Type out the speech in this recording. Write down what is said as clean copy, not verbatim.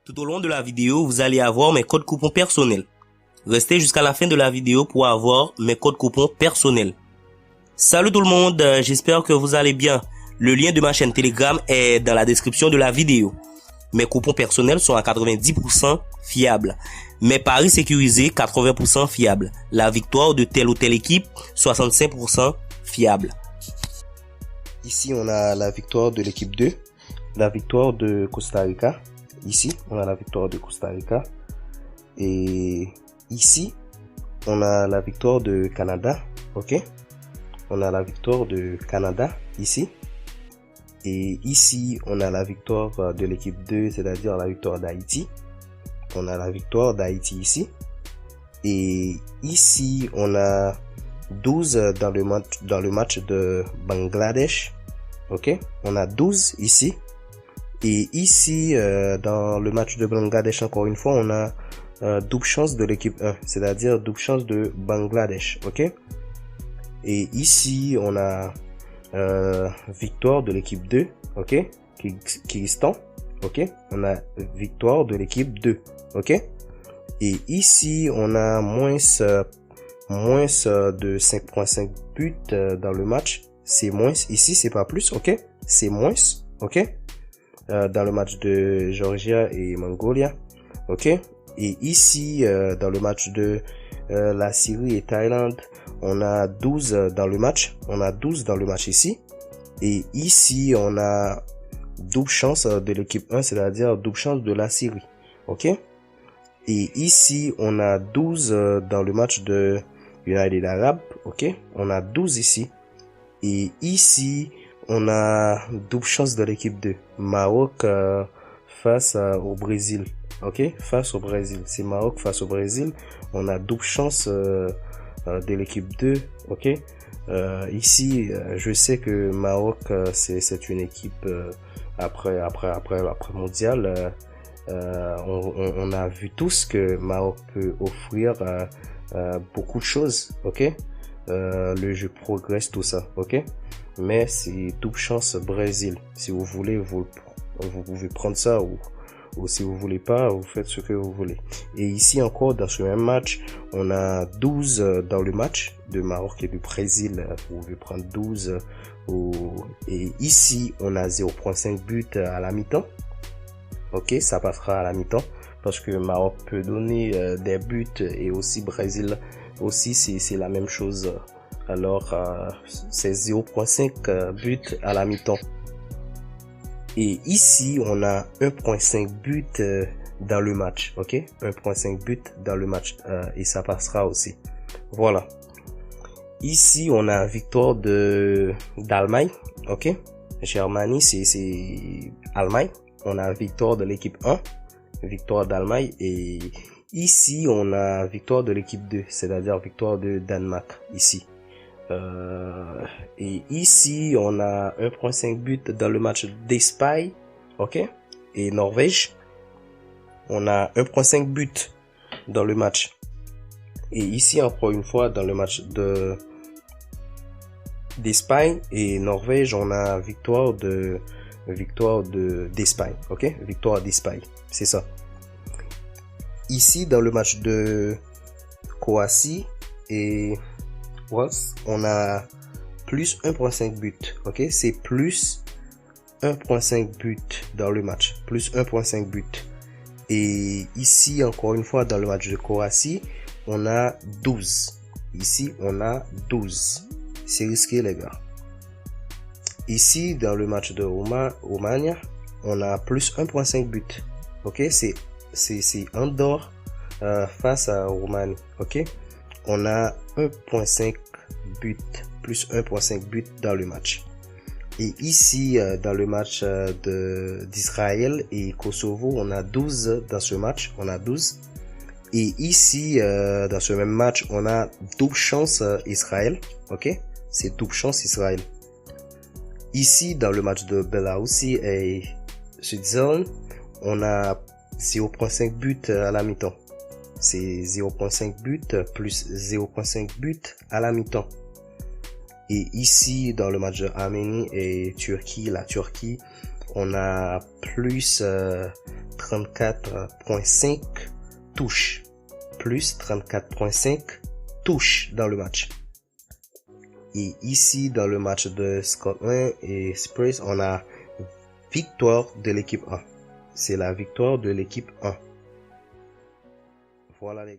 Tout au long de la vidéo, vous allez avoir mes codes coupons personnels. Restez jusqu'à la fin de la vidéo pour avoir mes codes coupons personnels. Salut tout le monde, j'espère que vous allez bien. Le lien de ma chaîne Telegram est dans la description de la vidéo. Mes coupons personnels sont à 90% fiables. Mes paris sécurisés, 80% fiables. La victoire de telle ou telle équipe, 65% fiable. Ici, on a la victoire de l'équipe 2, la victoire de Costa Rica. Ici, on a la victoire de Costa Rica. Et ici, on a la victoire de Canada. Ok? On a la victoire de Canada ici. Et ici, on a la victoire de l'équipe 2, c'est-à-dire la victoire d'Haïti. On a la victoire d'Haïti ici. Et ici, on a 12 dans le match de Bangladesh. Ok? On a 12 ici. Et ici, dans le match de Bangladesh, encore une fois, on a double chance de l'équipe 1, c'est-à-dire double chance de Bangladesh. Ok? Et ici, on a victoire de l'équipe 2, ok, Kyrgyzstan, ok, on a victoire de l'équipe 2, ok, et ici on a moins de 5.5 buts dans le match, c'est moins, ici c'est pas plus, ok, c'est moins, ok, dans le match de Georgia et Mongolia, ok, et ici dans le match de la Syrie et Thaïlande, on a 12 dans le match. On a 12 dans le match ici. Et ici, on a double chance de l'équipe 1, c'est-à-dire double chance de la Syrie. Ok? Et ici, on a 12 dans le match de United Arab. Ok? On a 12 ici. Et ici, on a double chance de l'équipe 2. Maroc face au Brésil. Ok? Face au Brésil. C'est Maroc face au Brésil. On a double chance de l'équipe 2, ok. Ici, je sais que Maroc, c'est une équipe après mondial. On a vu tous que Maroc peut offrir beaucoup de choses, ok. Le jeu progresse, tout ça, ok. Mais c'est double chance Brésil. Si vous voulez, vous pouvez prendre ça ou si vous voulez pas, vous faites ce que vous voulez. Et ici encore, dans ce même match, on a 12 dans le match de Maroc et du Brésil. Vous pouvez prendre 12. Et ici, on a 0.5 but à la mi-temps. Ok, ça passera à la mi-temps. Parce que Maroc peut donner des buts et aussi Brésil aussi, c'est la même chose. Alors, c'est 0.5 but à la mi-temps. Et ici, on a 1.5 but dans le match, ok? 1.5 but dans le match et ça passera aussi. Voilà. Ici, on a victoire d'Allemagne, ok? Germanie, c'est Allemagne. On a victoire de l'équipe 1, victoire d'Allemagne. Et ici, on a victoire de l'équipe 2, c'est-à-dire victoire de Danemark, ici. Et ici, on a 1.5 but dans le match d'Espagne, ok, et Norvège. On a 1.5 but dans le match. Et ici, encore une fois, dans le match d'Espagne et Norvège, on a victoire d'Espagne, ok, victoire d'Espagne, c'est ça. Ici, dans le match de Croatie et on a plus 1.5 but, ok, c'est plus 1.5 but dans le match, plus 1.5 but. Et ici, encore une fois, dans le match de Croatie, on a 12. Ici, on a 12. C'est risqué, les gars. Ici, dans le match de Roumanie, on a plus 1.5 but, ok, c'est Andorre face à Roumanie, ok. On a 1.5 but, plus 1.5 but dans le match. Et ici, dans le match d'Israël et Kosovo, on a 12 dans ce match, on a 12. Et ici, dans ce même match, on a double chance Israël, ok? C'est double chance Israël. Ici, dans le match de Bélarussie et Switzerland, on a 0.5 but à la mi-temps. C'est 0.5 but plus 0.5 but à la mi-temps. Et ici, dans le match de Arménie et Turquie, la Turquie, on a plus 34.5 touches. Plus 34.5 touches dans le match. Et ici, dans le match de Scotland et Spurs, on a victoire de l'équipe 1. C'est la victoire de l'équipe 1. Voilà les gars.